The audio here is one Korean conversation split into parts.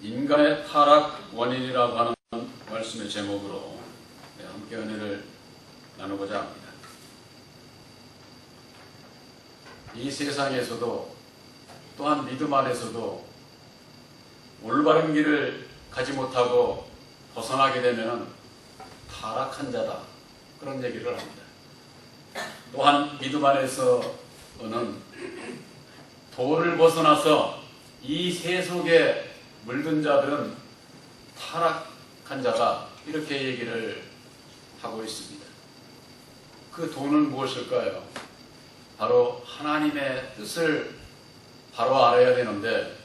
인간의 타락 원인이라고 하는 말씀의 제목으로 함께 은혜를 나누고자 합니다. 이 세상에서도 또한 믿음 안에서도 올바른 길을 가지 못하고 벗어나게 되면 타락한 자다, 그런 얘기를 합니다. 또한 믿음 안에서는 도를 벗어나서 이 세속에 물든 자들은 타락한 자다, 이렇게 얘기를 하고 있습니다. 그 도는 무엇일까요? 바로 하나님의 뜻을 바로 알아야 되는데,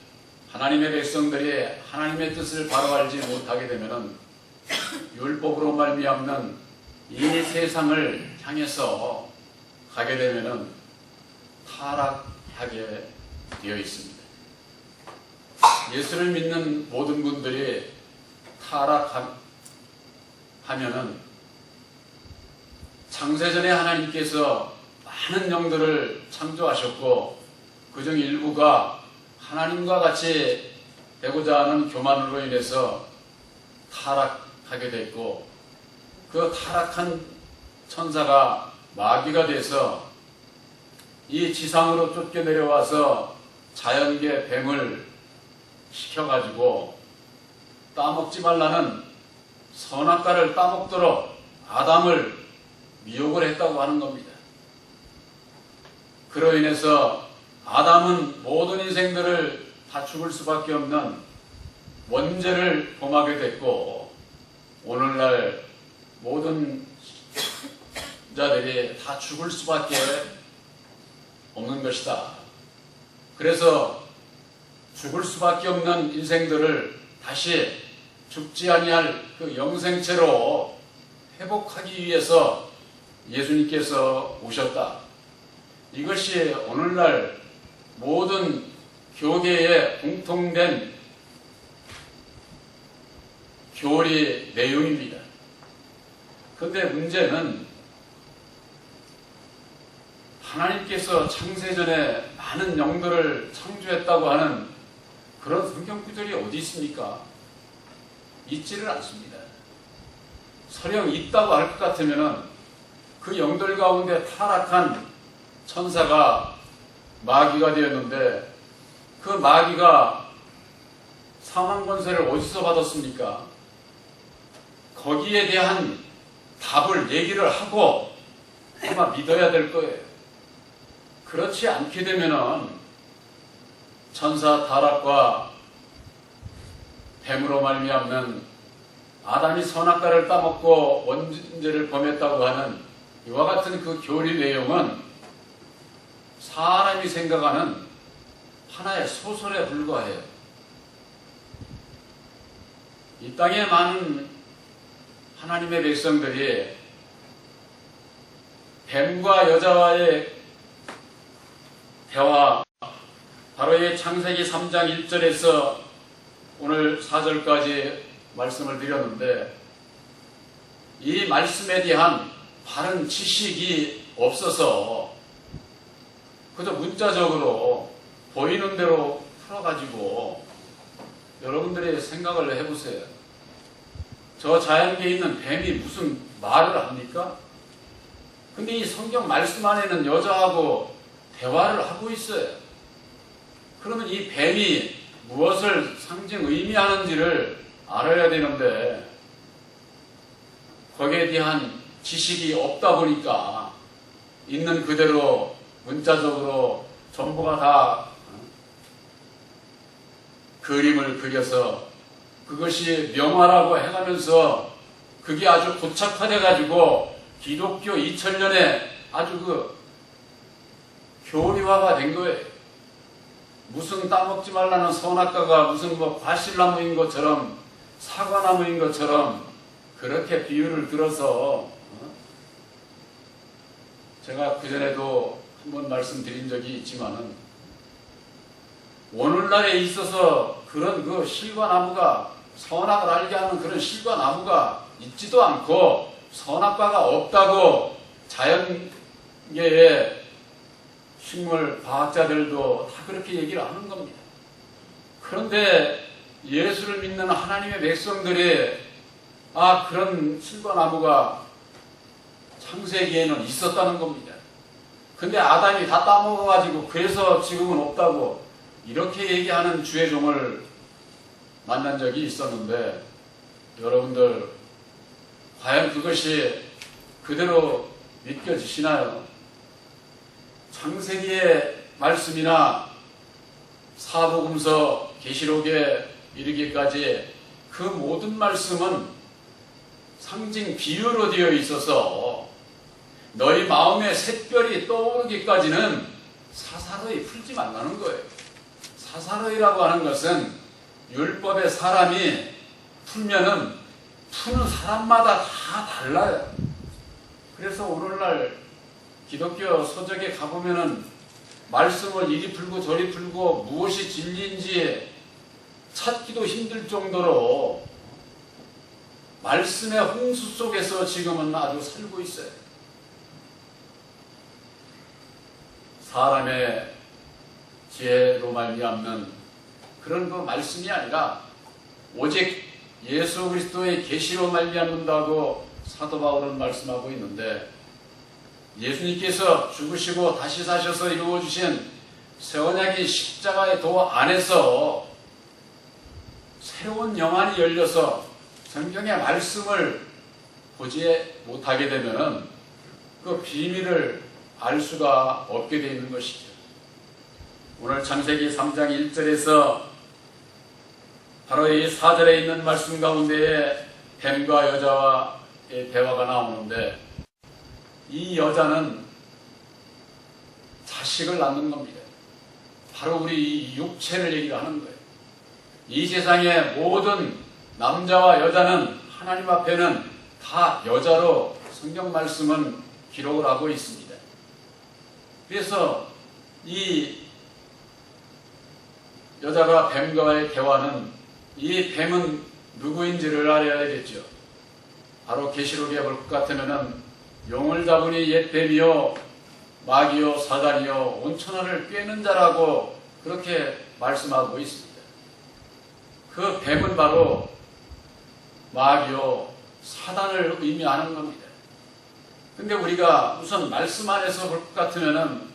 하나님의 백성들이 하나님의 뜻을 바로 알지 못하게 되면 율법으로 말미암는 이 세상을 향해서 가게 되면 타락하게 되어 있습니다. 예수를 믿는 모든 분들이 타락하면은 창세전에 하나님께서 많은 영들을 창조하셨고 그중 일부가 하나님과 같이 되고자 하는 교만으로 인해서 타락하게 됐고, 그 타락한 천사가 마귀가 돼서 이 지상으로 쫓겨 내려와서 자연계 뱀을 시켜가지고 따먹지 말라는 선악과를 따먹도록 아담을 미혹을 했다고 하는 겁니다. 그로 인해서 아담은 모든 인생들을 다 죽을 수밖에 없는 원죄를 범하게 됐고, 오늘날 모든 자들이 다 죽을 수밖에 없는 것이다. 그래서 죽을 수밖에 없는 인생들을 다시 죽지 아니할 그 영생체로 회복하기 위해서 예수님께서 오셨다. 이것이 오늘날 모든 교계에 공통된 교리 내용입니다. 그런데 문제는 하나님께서 창세전에 많은 영들을 창조했다고 하는 그런 성경 구절이 어디 있습니까? 있지를 않습니다. 설령 있다고 할 것 같으면 그 영들 가운데 타락한 천사가 마귀가 되었는데, 그 마귀가 사망 권세를 어디서 받았습니까? 거기에 대한 답을 얘기를 하고 아마 믿어야 될 거예요. 그렇지 않게 되면은 천사 타락과 뱀으로 말미암는 아담이 선악과를 따먹고 원죄를 범했다고 하는 이와 같은 그 교리 내용은 사람이 생각하는 하나의 소설에 불과해요. 이 땅에 많은 하나님의 백성들이 뱀과 여자와의 대화, 바로 이 창세기 3장 1절에서 오늘 4절까지 말씀을 드렸는데, 이 말씀에 대한 바른 지식이 없어서 그저 문자적으로 보이는 대로 풀어가지고 여러분들이 생각을 해보세요. 저 자연계에 있는 뱀이 무슨 말을 합니까? 근데 이 성경 말씀 안에는 여자하고 대화를 하고 있어요. 그러면 이 뱀이 무엇을 상징 의미하는지를 알아야 되는데, 거기에 대한 지식이 없다 보니까 있는 그대로 문자적으로 전부가 다 그림을 그려서 그것이 명화라고 해가면서 그게 아주 고착화돼 가지고 기독교 2000년에 아주 그 교리화가 된 거예요. 무슨 따먹지 말라는 선악과가 무슨 뭐 과실나무인 것처럼 사과나무인 것처럼 그렇게 비유를 들어서, 제가 그전에도 한번 말씀드린 적이 있지만은 오늘날에 있어서 그런 그 실과나무가, 선악을 알게 하는 그런 실과나무가 있지도 않고 선악과가 없다고 자연계의 식물 과학자들도 다 그렇게 얘기를 하는 겁니다. 그런데 예수를 믿는 하나님의 백성들이 그런 실과나무가 창세기에는 있었다는 겁니다. 근데 아담이 다 따먹어가지고 그래서 지금은 없다고 이렇게 얘기하는 주의 종을 만난 적이 있었는데, 여러분들 과연 그것이 그대로 믿겨지시나요? 창세기의 말씀이나 사복음서 계시록에 이르기까지 그 모든 말씀은 상징 비유로 되어 있어서 너희 마음에 샛별이 떠오르기까지는 사사로이 풀지 말라는 거예요. 사사로이라고 하는 것은 율법의 사람이 풀면은 푸는 사람마다 다 달라요. 그래서 오늘날 기독교 서적에 가보면은 말씀을 이리 풀고 저리 풀고 무엇이 진리인지 찾기도 힘들 정도로 말씀의 홍수 속에서 지금은 아주 살고 있어요. 사람의 지혜로 말미암는 그런 그 말씀이 아니라 오직 예수 그리스도의 계시로 말미암는다고 사도 바울은 말씀하고 있는데, 예수님께서 죽으시고 다시 사셔서 이루어주신 새 언약이 십자가의 도 안에서 새로운 영안이 열려서 성경의 말씀을 보지 못하게 되면 그 비밀을 알 수가 없게 되어 있는 것이죠. 오늘 창세기 3장 1절에서 바로 이 4절에 있는 말씀 가운데에 뱀과 여자와의 대화가 나오는데, 이 여자는 자식을 낳는 겁니다. 바로 우리 육체를 얘기를 하는 거예요. 이 세상의 모든 남자와 여자는 하나님 앞에는 다 여자로 성경 말씀은 기록을 하고 있습니다. 그래서 이 여자가 뱀과의 대화는, 이 뱀은 누구인지를 알아야겠죠. 바로 계시록에 볼 것 같으면은 용을 잡으니 옛 뱀이요 마귀요 사단이요 온천하를 꿰는 자라고 그렇게 말씀하고 있습니다. 그 뱀은 바로 마귀요 사단을 의미하는 겁니다. 근데 우리가 우선 말씀 안에서 볼 것 같으면은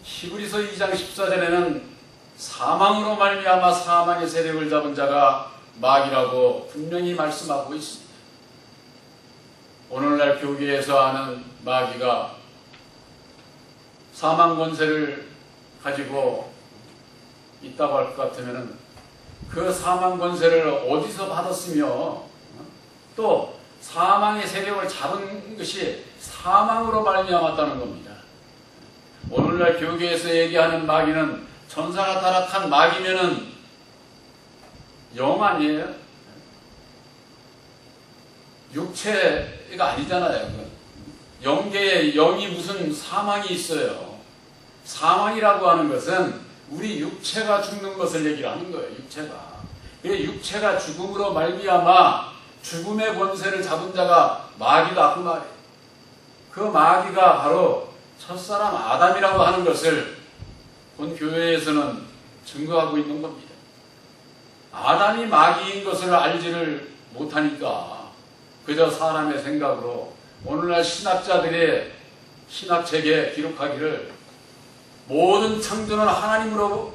히브리서 2장 14절에는 사망으로 말미암아 사망의 세력을 잡은 자가 마귀라고 분명히 말씀하고 있습니다. 오늘날 교계에서 하는 마귀가 사망 권세를 가지고 있다고 할 것 같으면 그 사망 권세를 어디서 받았으며 또 사망의 세력을 잡은 것이 사망으로 말미암았다는 겁니다. 오늘날 교계에서 얘기하는 마귀는 천사가 타락한 마귀면은 영 아니에요? 육체가 아니잖아요. 영계에 영이 무슨 사망이 있어요. 사망이라고 하는 것은 우리 육체가 죽는 것을 얘기를 하는 거예요. 육체가 죽음으로 말미암아 죽음의 권세를 잡은 자가 마귀다 그 말이에요. 그 마귀가 바로 첫사람 아담이라고 하는 것을 본 교회에서는 증거하고 있는 겁니다. 아담이 마귀인 것을 알지를 못하니까 그저 사람의 생각으로 오늘날 신학자들의 신학책에 기록하기를 모든 창조는 하나님으로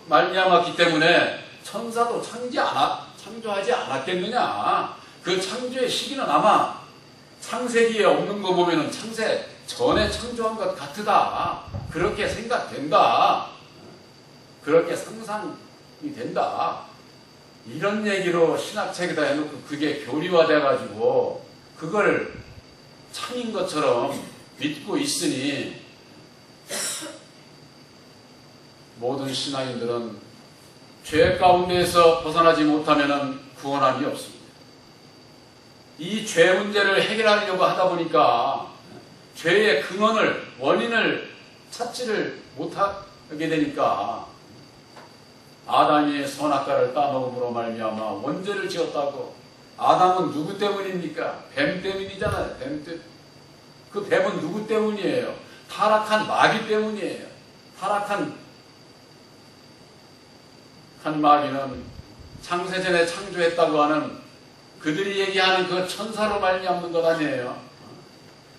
말미암았기 때문에 천사도 창조하지 않았겠느냐. 그 창조의 시기는 아마 창세기에 없는 거 보면은 창세 전에 창조한 것 같으다. 그렇게 생각된다. 그렇게 상상이 된다. 이런 얘기로 신학책에다 해놓고 그게 교리화돼가지고 그걸 참인 것처럼 믿고 있으니 모든 신앙인들은 죄 가운데에서 벗어나지 못하면 구원함이 없습니다. 이 죄 문제를 해결하려고 하다 보니까 죄의 근원을, 원인을 찾지를 못하게 되니까 아담이 선악과를 따먹음으로 말미암아 원죄를 지었다고. 아담은 누구 때문입니까? 뱀 때문이잖아요. 그 뱀은 누구 때문이에요? 타락한 마귀 때문이에요. 타락한 악한 마귀는 창세전에 창조했다고 하는 그들이 얘기하는 그 천사로 말미암는 것 아니에요.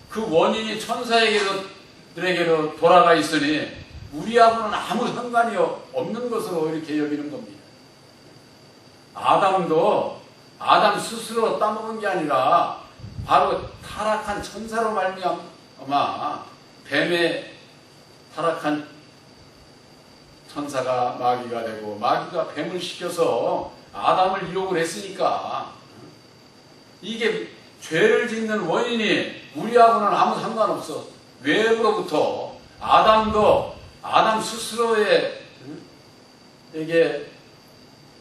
그 원인이 천사에게로 돌아가 있으니 우리하고는 아무 상관이 없는 것으로 이렇게 여기는 겁니다. 아담도 아담 스스로 따먹은 게 아니라 바로 타락한 천사로 말미암아 뱀의 타락한 천사가 마귀가 되고 마귀가 뱀을 시켜서 아담을 유혹을 했으니까 이게 죄를 짓는 원인이 우리하고는 아무 상관없어. 외부로부터 아담도 아담 스스로에게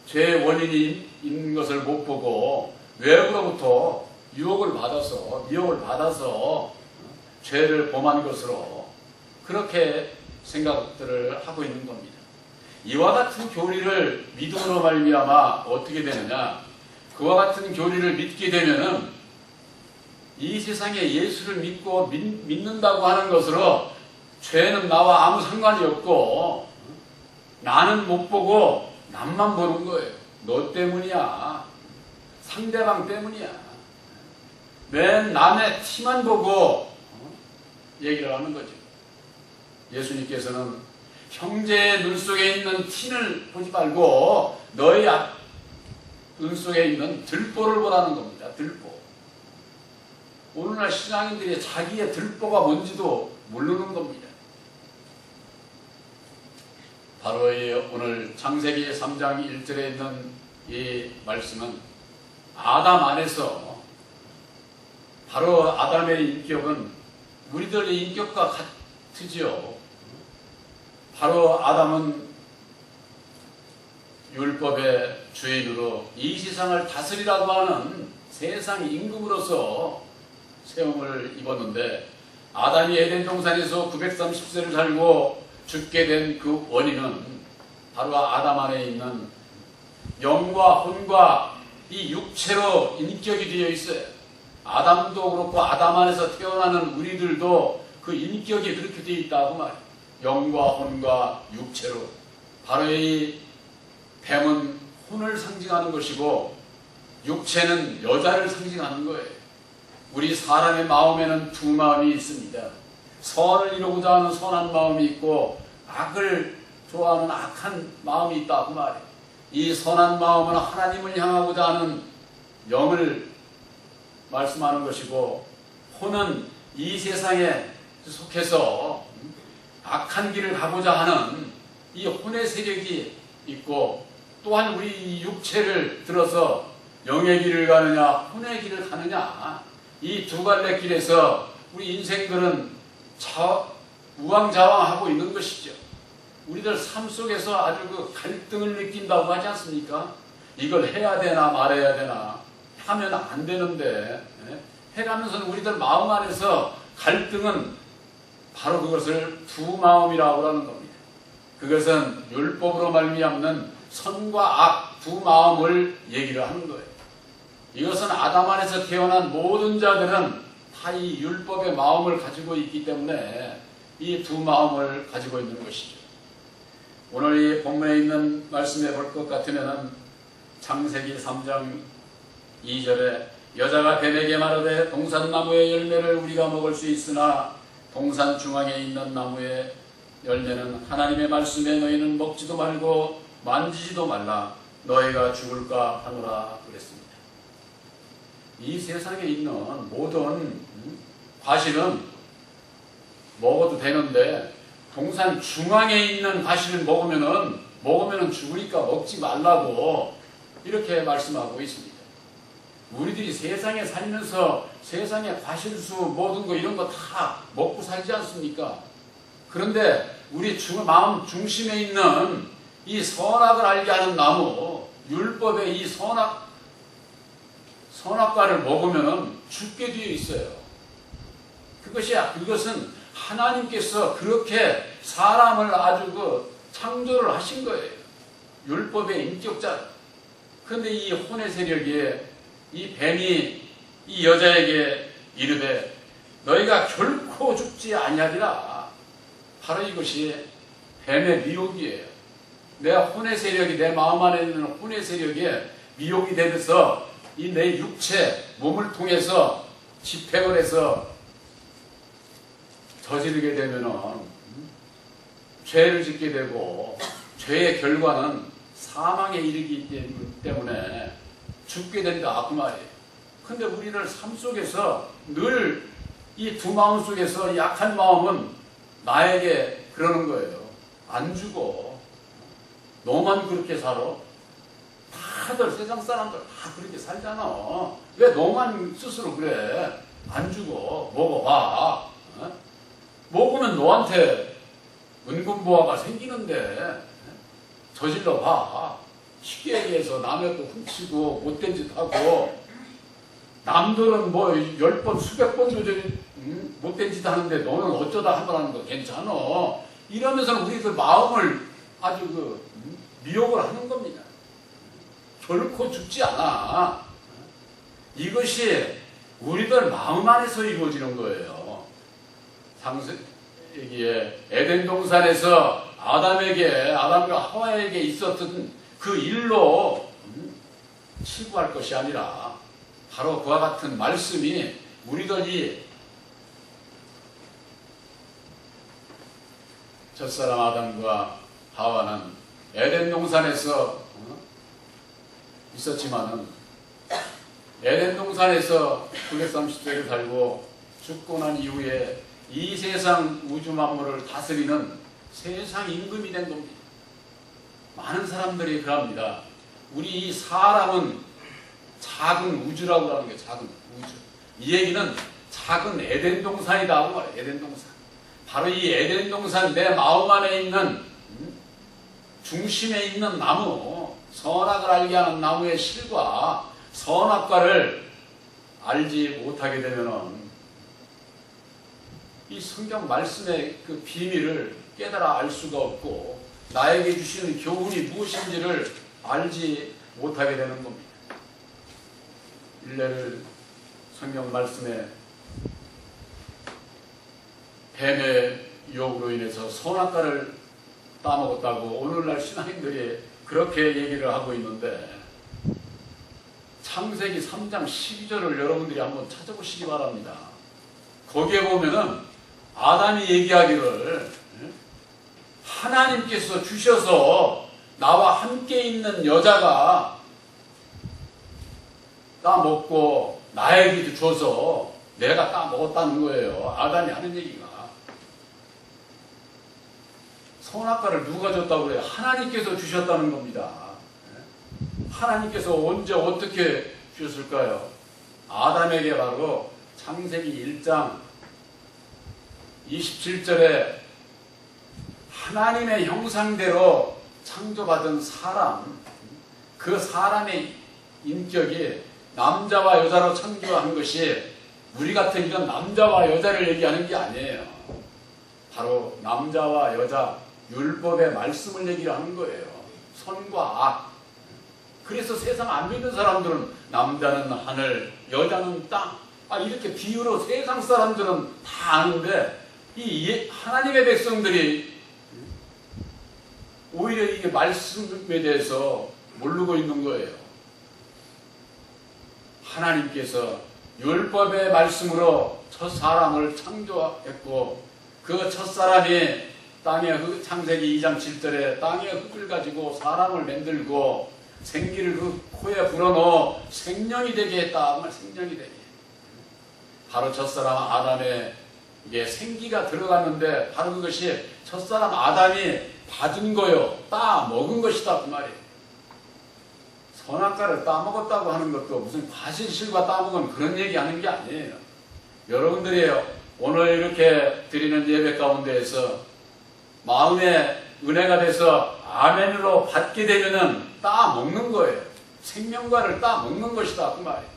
죄의 원인이 있는 것을 못 보고 외부로부터 유혹을 받아서 미혹을 받아서 죄를 범한 것으로 그렇게 생각들을 하고 있는 겁니다. 이와 같은 교리를 믿음으로 말미암아 어떻게 되느냐? 그와 같은 교리를 믿게 되면은 이 세상에 예수를 믿고 믿는다고 하는 것으로 죄는 나와 아무 상관이 없고 나는 못 보고 남만 보는 거예요. 너 때문이야. 상대방 때문이야. 맨 남의 티만 보고 얘기를 하는 거죠. 예수님께서는 형제의 눈 속에 있는 티를 보지 말고 너희 눈 속에 있는 들보를 보라는 겁니다. 들보. 오늘날 신앙인들이 자기의 들보가 뭔지도 모르는 겁니다. 바로 오늘 창세기 3장 1절에 있는 이 말씀은 아담 안에서 바로 아담의 인격은 우리들의 인격과 같으지요. 바로 아담은 율법의 주인으로 이 세상을 다스리라고 하는 세상 임금으로서 세움을 입었는데 아담이 에덴 동산에서 930세를 살고 죽게 된 그 원인은 바로 아담 안에 있는 영과 혼과 이 육체로 인격이 되어 있어요. 아담도 그렇고 아담 안에서 태어나는 우리들도 그 인격이 그렇게 되어 있다고 말이에요. 영과 혼과 육체로. 바로 이 뱀은 혼을 상징하는 것이고 육체는 여자를 상징하는 거예요. 우리 사람의 마음에는 두 마음이 있습니다. 선을 이루고자 하는 선한 마음이 있고 악을 좋아하는 악한 마음이 있다고 말이에요. 이 선한 마음은 하나님을 향하고자 하는 영을 말씀하는 것이고 혼은 이 세상에 속해서 악한 길을 가고자 하는 이 혼의 세력이 있고 또한 우리 육체를 들어서 영의 길을 가느냐 혼의 길을 가느냐 이 두 갈래 길에서 우리 인생들은 우왕좌왕하고 있는 것이죠. 우리들 삶 속에서 아주 그 갈등을 느낀다고 하지 않습니까? 이걸 해야 되나 말해야 되나 하면 안 되는데 해가면서는 우리들 마음 안에서 갈등은 바로 그것을 두 마음이라고 하는 겁니다. 그것은 율법으로 말미암는 선과 악 두 마음을 얘기를 하는 거예요. 이것은 아담 안에서 태어난 모든 자들은 다 이 율법의 마음을 가지고 있기 때문에 이 두 마음을 가지고 있는 것이죠. 오늘 이 본문에 있는 말씀에 볼 것 같으면 창세기 3장 2절에 여자가 뱀에게 말하되 동산나무의 열매를 우리가 먹을 수 있으나 동산 중앙에 있는 나무의 열매는 하나님의 말씀에 너희는 먹지도 말고 만지지도 말라 너희가 죽을까 하노라 그랬습니다. 이 세상에 있는 모든 과실은 먹어도 되는데 동산 중앙에 있는 과실을 먹으면은 죽으니까 먹지 말라고 이렇게 말씀하고 있습니다. 우리들이 세상에 살면서 세상의 과실수 모든 거 이런 거 다 먹고 살지 않습니까? 그런데 우리 마음 중심에 있는 이 선악을 알게 하는 나무, 율법의 이 선악과를 먹으면 죽게 되어 있어요. 그것은 하나님께서 그렇게 사람을 아주 창조를 하신 거예요. 율법의 인격자. 그런데 이 혼의 세력이 이 뱀이 이 여자에게 이르되 너희가 결코 죽지 아니하리라. 바로 이것이 뱀의 미혹이에요. 내 혼의 세력이, 내 마음 안에 있는 혼의 세력이 미혹이 되면서 이 내 육체, 몸을 통해서 집행을 해서 저지르게 되면은 죄를 짓게 되고, 죄의 결과는 사망에 이르기 때문에 죽게 된다 그 말이에요. 근데 우리를 삶 속에서 늘 이 두 마음 속에서 약한 마음은 나에게 그러는 거예요. 안 죽어. 너만 그렇게 살아? 다들 세상 사람들 다 그렇게 살잖아. 왜 너만 스스로 그래? 안 죽어. 먹어봐. 어? 먹으면 너한테 은근보화가 생기는데 저질러 봐. 쉽게 얘기해서 남의 거 훔치고 못된 짓 하고, 남들은 뭐 10번 수백 번도 못된 짓 하는데 너는 어쩌다 한 번 하는 거 괜찮아. 이러면서는 우리 그 마음을 아주 미혹을 하는 겁니다. 결코 죽지 않아. 이것이 우리들 마음 안에서 이루어지는 거예요. 창세기에 에덴 동산에서 아담과 하와에게 있었던 그 일로 치부할 것이 아니라 바로 그와 같은 말씀이 우리들이 첫사람 아담과 하와는 에덴 동산에서 있었지만은 에덴 동산에서 930세를 살고 죽고 난 이후에 이 세상 우주 만물을 다스리는 세상 임금이 된 겁니다. 많은 사람들이 그럽니다. 우리 이 사람은 작은 우주라고 하는 게 작은 우주. 이 얘기는 작은 에덴 동산이다 하고 말해요. 에덴 동산. 바로 이 에덴 동산, 내 마음 안에 있는 중심에 있는 나무, 선악을 알게 하는 나무의 실과 선악과를 알지 못하게 되면은 이 성경 말씀의 그 비밀을 깨달아 알 수가 없고, 나에게 주시는 교훈이 무엇인지를 알지 못하게 되는 겁니다. 일례를 성경 말씀에 뱀의 유혹으로 인해서 선악과를 따먹었다고 오늘날 신앙인들이 그렇게 얘기를 하고 있는데, 창세기 3장 12절을 여러분들이 한번 찾아보시기 바랍니다. 거기에 보면은 아담이 얘기하기를 하나님께서 주셔서 나와 함께 있는 여자가 따먹고 나에게도 줘서 내가 따먹었다는 거예요. 아담이 하는 얘기가. 선악과를 누가 줬다고 그래요? 하나님께서 주셨다는 겁니다. 하나님께서 언제 어떻게 주셨을까요? 아담에게 바로 창세기 1장 27절에 하나님의 형상대로 창조받은 사람, 그 사람의 인격이 남자와 여자로 창조한 것이 우리 같은 이런 남자와 여자를 얘기하는 게 아니에요. 바로 남자와 여자, 율법의 말씀을 얘기하는 거예요. 선과 악. 그래서 세상 안 믿는 사람들은 남자는 하늘, 여자는 땅, 이렇게 비유로 세상 사람들은 다 아는데, 이 하나님의 백성들이 오히려 이게 말씀에 대해서 모르고 있는 거예요. 하나님께서 율법의 말씀으로 첫 사람을 창조했고, 그 첫 사람이 땅의 창세기 2장 7절에 땅의 흙을 가지고 사람을 만들고 생기를 그 코에 불어넣어 생명이 되게 했다. 생명이 되게. 바로 첫사람 아담에게 생기가 들어갔는데, 바로 그것이 첫사람 아담이 받은 거요. 따먹은 것이다. 그 말이에요. 선악과를 따먹었다고 하는 것도 무슨 과실실과 따먹은 그런 얘기하는 게 아니에요. 여러분들이 오늘 이렇게 드리는 예배 가운데에서 마음의 은혜가 돼서 아멘으로 받게 되면은 따먹는 거예요. 생명과를 따먹는 것이다. 그 말이에요.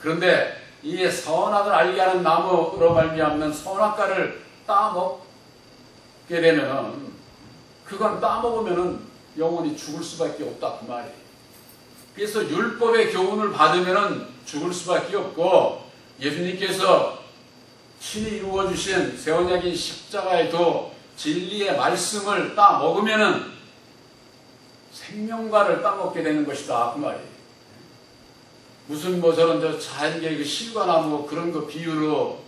그런데 이 선악을 알게 하는 나무로 말미암는 선악과를 따먹게 되면은, 그건 따먹으면은 영원히 죽을 수밖에 없다. 그 말이에요. 그래서 율법의 교훈을 받으면은 죽을 수밖에 없고, 예수님께서 친히 이루어주신 새 언약인 십자가에도 진리의 말씀을 따먹으면은 생명과를 따먹게 되는 것이다 그 말이에요. 무슨 뭐 저런 저 자연계 그 실과나무 그런 거 비유로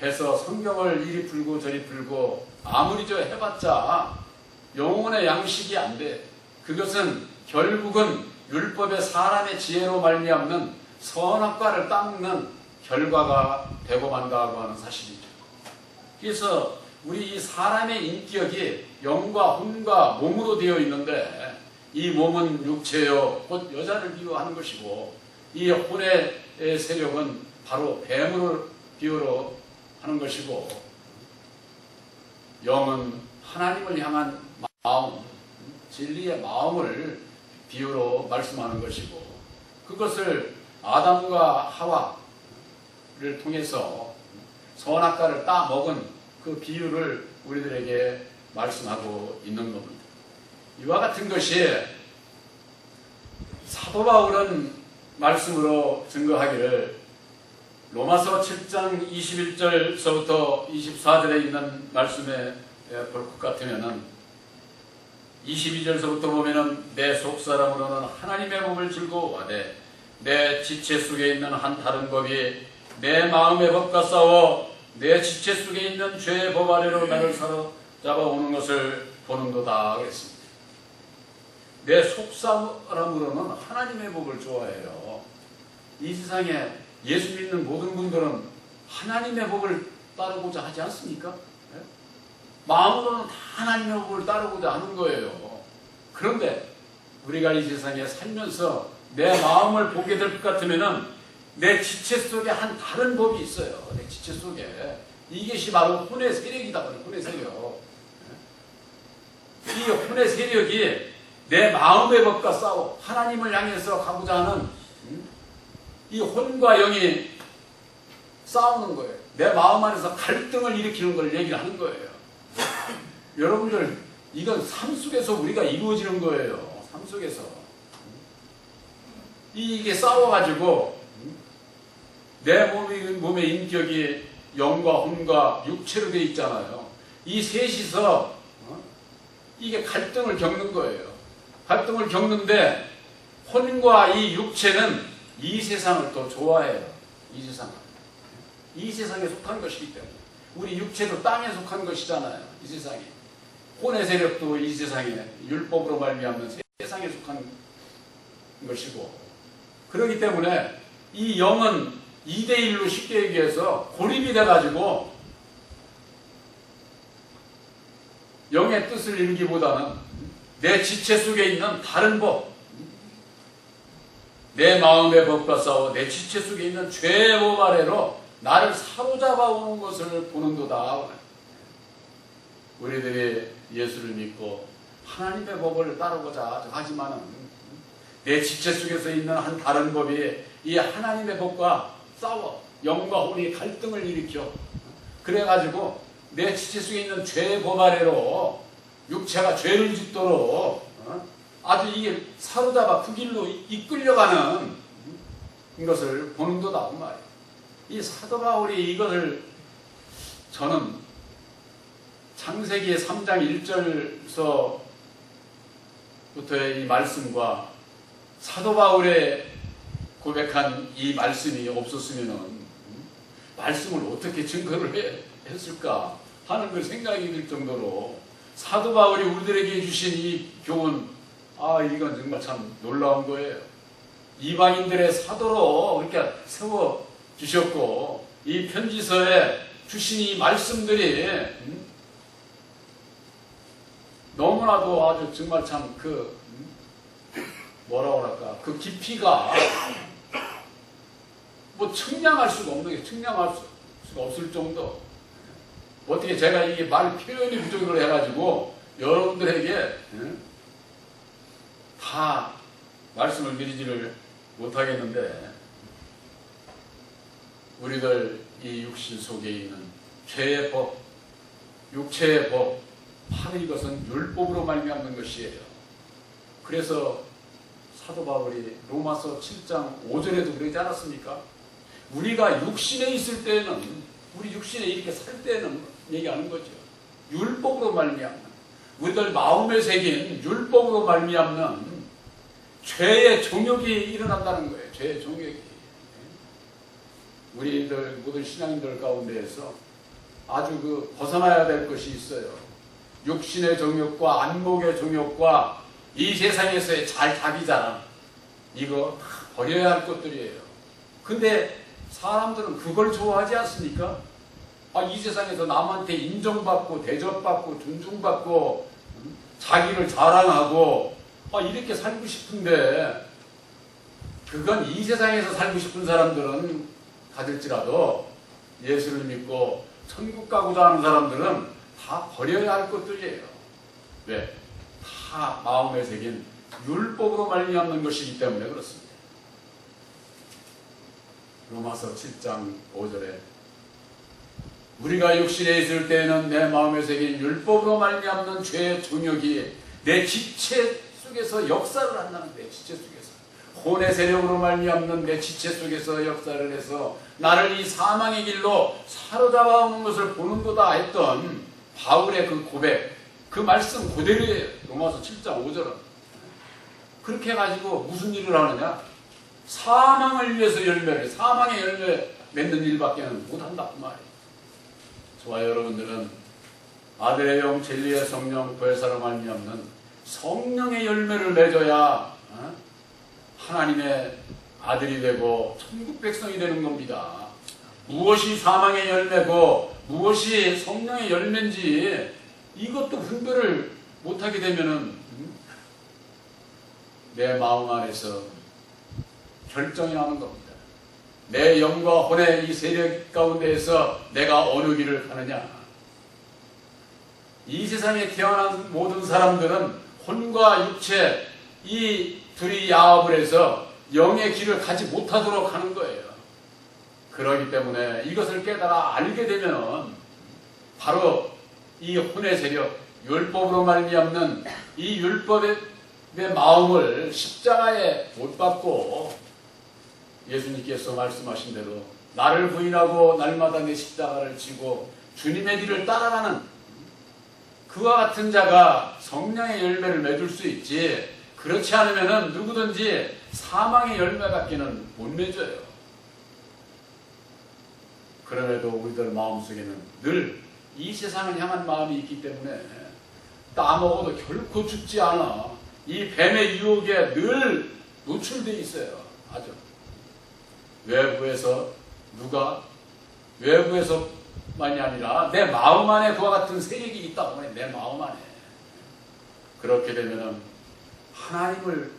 해서 성경을 이리 풀고 저리 풀고 아무리 저 해봤자 영혼의 양식이 안 돼. 그것은 결국은 율법의 사람의 지혜로 말미암는 선악과를 따먹는 결과가 되고 만다고 하는 사실이죠. 그래서 우리 이 사람의 인격이 영과 혼과 몸으로 되어 있는데 이 몸은 육체요 곧 여자를 비유하는 것이고 이 혼의 세력은 바로 뱀을 비유로 하는 것이고 영은 하나님을 향한 마음, 진리의 마음을 비유로 말씀하는 것이고 그것을 아담과 하와를 통해서 선악과를 따먹은 그 비유를 우리들에게 말씀하고 있는 겁니다. 이와 같은 것이 사도 바울은 말씀으로 증거하기를 로마서 7장 21절서부터 24절에 있는 말씀에 볼 것 같으면은 22절서부터 보면은 내 속사람으로는 하나님의 몸을 즐거워하되 내 지체 속에 있는 한 다른 법이 내 마음의 법과 싸워 내 지체 속에 있는 죄의 법 아래로 나를 사로잡아 오는 것을 보는도다 그랬습니다. 내 속사람으로는 하나님의 법을 좋아해요. 이 세상에 예수 믿는 모든 분들은 하나님의 법을 따르고자 하지 않습니까? 네? 마음으로는 다 하나님의 법을 따르고자 하는 거예요. 그런데 우리가 이 세상에 살면서 내 마음을 보게 될 것 같으면은 내 지체 속에 한 다른 법이 있어요. 내 지체 속에. 이것이 바로 혼의 세력이다. 혼의 세력. 이 혼의 세력이 내 마음의 법과 싸워 하나님을 향해서 가고자 하는 이 혼과 영이 싸우는 거예요. 내 마음 안에서 갈등을 일으키는 걸 얘기를 하는 거예요. 여러분들 이건 삶 속에서 우리가 이루어지는 거예요. 삶 속에서. 이게 싸워가지고 내 몸의 인격이 영과 혼과 육체로 되어 있잖아요. 이 셋이서 이게 갈등을 겪는 거예요. 갈등을 겪는데 혼과 이 육체는 이 세상을 더 좋아해요. 이 세상을. 이 세상에 속한 것이기 때문에. 우리 육체도 땅에 속한 것이잖아요. 이 세상에. 혼의 세력도 이 세상에 율법으로 말미암는 세상에 속한 것이고 그렇기 때문에 이 영은 2대1로 쉽게 얘기해서 고립이 돼가지고 영의 뜻을 이루기보다는 내 지체 속에 있는 다른 법, 내 마음의 법과 싸워 내 지체 속에 있는 죄의 법 아래로 나를 사로잡아 오는 것을 보는도다. 우리들이 예수를 믿고 하나님의 법을 따르고자 하지만은 내 지체 속에서 있는 한 다른 법이 이 하나님의 법과 싸워 영과 혼이 갈등을 일으켜 그래가지고 내 지체 속에 있는 죄의 법 아래로 육체가 죄를 짓도록 아주 이게 사로잡아 그 길로 이끌려가는 것을 보는도다 그 말이에요. 이 사도 바울이 이것을 저는 창세기 3장 1절서부터의 이 말씀과 사도 바울의 고백한 이 말씀이 없었으면 말씀을 어떻게 증거를 했을까 하는 걸 생각이 들 정도로 사도 바울이 우리들에게 주신 이 교훈 이건 정말 참 놀라운 거예요. 이방인들의 사도로 이렇게 세워 주셨고 이 편지서에 주신 이 말씀들이 너무나도 아주 정말 참 뭐라고 할까 그 깊이가 뭐 측량할 수가 없는 게 측량할 수가 없을 정도. 어떻게 제가 이게 말 표현이 부족을 해가지고 여러분들에게 다 말씀을 드리지를 못하겠는데 우리들 이 육신 속에 있는 죄의 법, 육체의 법 바로 이것은 율법으로 말미암는 것이에요. 그래서 사도 바울이 로마서 7장 5절에도 그러지 않았습니까? 우리가 육신에 있을 때는 우리 육신에 이렇게 살 때는 얘기하는 거죠. 율법으로 말미암는 우리들 마음에 새긴 율법으로 말미암는 죄의 종욕이 일어난다는 거예요. 죄의 종욕이. 우리들 모든 신앙인들 가운데에서 아주 벗어나야 될 것이 있어요. 육신의 종욕과 안목의 종욕과 이 세상에서의 자기자랑, 이거 다 버려야 할 것들이에요. 근데 사람들은 그걸 좋아하지 않습니까? 이 세상에서 남한테 인정받고 대접받고 존중받고 자기를 자랑하고 이렇게 살고 싶은데, 그건 이 세상에서 살고 싶은 사람들은 가질지라도 예수를 믿고 천국 가고자 하는 사람들은 다 버려야 할 것들이에요. 왜? 다 마음에 새긴 율법으로 말미암는 것이기 때문에 그렇습니다. 로마서 7장 5절에 우리가 육신에 있을 때에는 내 마음에 새긴 율법으로 말미암는 죄의 종욕이 내 지체 속에서 역사를 한다는, 내 지체 속에서 혼의 세력으로 말미암는 내 지체 속에서 역사를 해서 나를 이 사망의 길로 사로잡아오는 것을 보는 거다 했던 바울의 그 고백, 그 말씀 그대로예요. 로마서 7장 5절은. 그렇게 해가지고 무슨 일을 하느냐? 사망을 위해서 열매를, 사망의 열매 맺는 일밖에 못한다 그 말이에요. 저와 여러분들은 아들의 영, 진리의 성령, 부활사로 말미암는 성령의 열매를 맺어야 하나님의 아들이 되고 천국 백성이 되는 겁니다. 무엇이 사망의 열매고 무엇이 성령의 열매인지 이것도 분별을 못하게 되면은 내 마음 안에서 결정이 나는 겁니다. 내 영과 혼의 이 세력 가운데에서 내가 어느 길을 가느냐. 이 세상에 태어난 모든 사람들은 혼과 육체 이 둘이 야합을 해서 영의 길을 가지 못하도록 하는 거예요. 그러기 때문에 이것을 깨달아 알게 되면 바로 이 혼의 세력, 율법으로 말미암는 이 율법의 마음을 십자가에 못 박고 예수님께서 말씀하신 대로 나를 부인하고 날마다 내 십자가를 지고 주님의 길을 따라가는 그와 같은 자가 성령의 열매를 맺을 수 있지, 그렇지 않으면 누구든지 사망의 열매밖에는 못 맺어요. 그럼에도 우리들 마음속에는 늘 이 세상을 향한 마음이 있기 때문에 따먹어도 결코 죽지 않아 이 뱀의 유혹에 늘 노출되어 있어요. 아주 외부에서만이 아니라 내 마음 안에 그와 같은 세력이 있다고 해. 내 마음 안에. 그렇게 되면은 하나님을,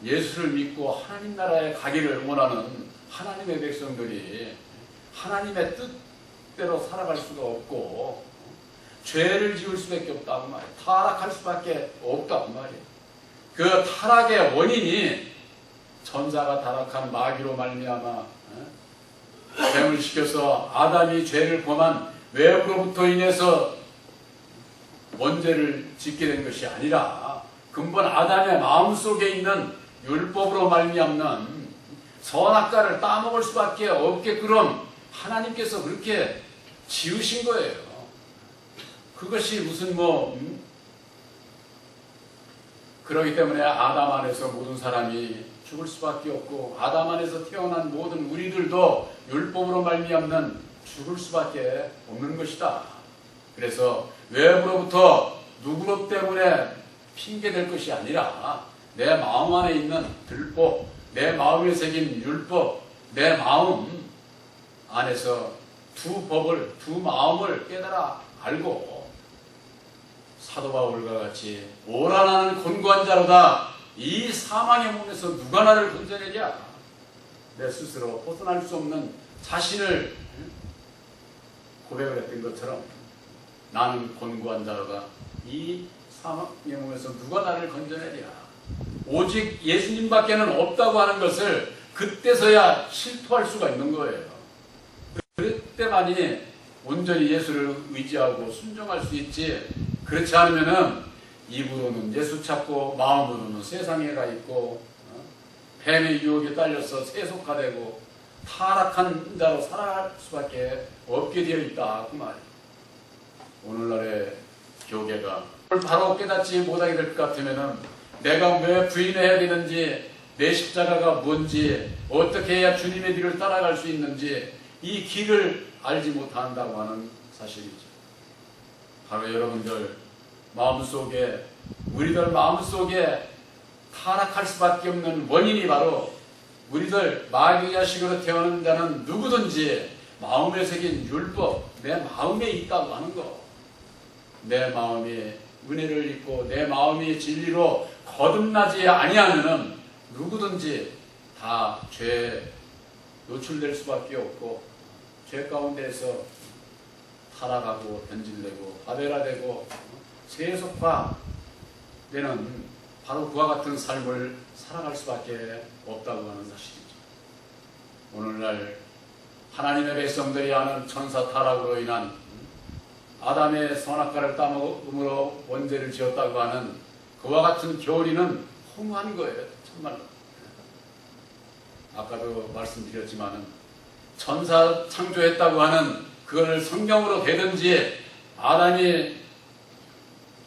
예수를 믿고 하나님 나라에 가기를 원하는 하나님의 백성들이 하나님의 뜻대로 살아갈 수가 없고 죄를 지을 수밖에 없다고 말이에요. 타락할 수밖에 없다고 말이에요. 그 타락의 원인이 천사가 타락한 마귀로 말미암아 뱀을 시켜서 아담이 죄를 범한 외부로부터 인해서 원죄를 짓게 된 것이 아니라 근본 아담의 마음속에 있는 율법으로 말미암는 선악과를 따먹을 수밖에 없게끔 하나님께서 그렇게 지으신 거예요. 그것이 무슨 그렇기 때문에 아담 안에서 모든 사람이 죽을 수밖에 없고 아담 안에서 태어난 모든 우리들도 율법으로 말미암는 죽을 수밖에 없는 것이다. 그래서 외부로부터 누구 때문에 핑계될 것이 아니라 내 마음 안에 있는 율법, 내 마음에 새긴 율법, 내 마음 안에서 두 법을, 두 마음을 깨달아 알고 사도 바울과 같이 오라 나는 곤고한 자로다. 이 사망의 몸에서 누가 나를 건져내랴. 내 스스로 벗어날 수 없는 자신을 고백을 했던 것처럼 나는 곤고한 자로다. 이 사망의 몸에서 누가 나를 건져내랴. 오직 예수님밖에는 없다고 하는 것을 그때서야 실토할 수가 있는 거예요. 그때만이 온전히 예수를 의지하고 순종할 수 있지, 그렇지 않으면은 입으로는 예수 찾고 마음으로는 세상에 가 있고 뱀의 유혹에 딸려서 세속화되고 타락한 자로 살아갈 수밖에 없게 되어 있다 그 말이에요. 오늘날의 교계가 바로 깨닫지 못하게 될 것 같으면은 내가 왜 부인해야 되는지, 내 십자가가 뭔지, 어떻게 해야 주님의 길을 따라갈 수 있는지 이 길을 알지 못한다고 하는 사실이죠. 바로 여러분들 마음속에, 우리들 마음속에 타락할 수밖에 없는 원인이 바로 우리들 마귀 자식으로 태어난 자는 누구든지 마음에 새긴 율법, 내 마음에 있다고 하는 거. 내 마음이 은혜를 입고 내 마음이 진리로 거듭나지 아니하면은 누구든지 다 죄에 노출될 수밖에 없고 죄 가운데서 타락하고 변질되고 바벨화되고 세속화되는 바로 그와 같은 삶을 살아갈 수밖에 없다고 하는 사실이죠. 오늘날 하나님의 백성들이 하는 천사 타락으로 인한 아담의 선악과를 따먹음으로 원죄를 지었다고 하는 그와 같은 교리는 허무한 거예요. 정말로. 아까도 말씀드렸지만은 천사 창조했다고 하는 그거를 성경으로 되든지 아담이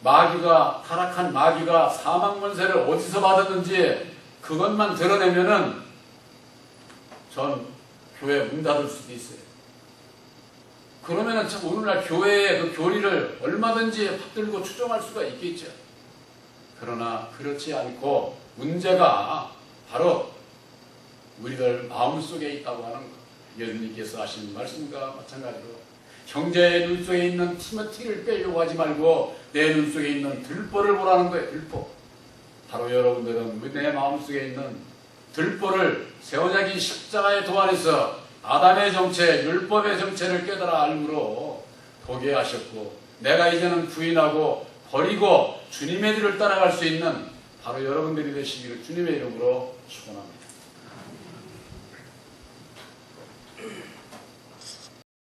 마귀가 타락한 마귀가 사망 권세를 어디서 받았는지 그것만 드러내면은 전 교회 문 닫을 수도 있어요. 그러면은 참 오늘날 교회의 그 교리를 얼마든지 받들고 추종할 수가 있겠죠. 그러나 그렇지 않고 문제가 바로 우리들 마음속에 있다고 하는 것. 예수님께서 하신 말씀과 마찬가지로 형제의 눈 속에 있는 티모티를 빼려고 하지 말고 내 눈 속에 있는 들보를 보라는 거예요. 들보. 바로 여러분들은 내 마음속에 있는 들보를 세워자기 십자가의 도안에서 아담의 정체, 율법의 정체를 깨달아 알므로 보게 하셨고 내가 이제는 부인하고 버리고 주님의 길을 따라갈 수 있는 바로 여러분들이 되시기를 주님의 이름으로 축원합니다.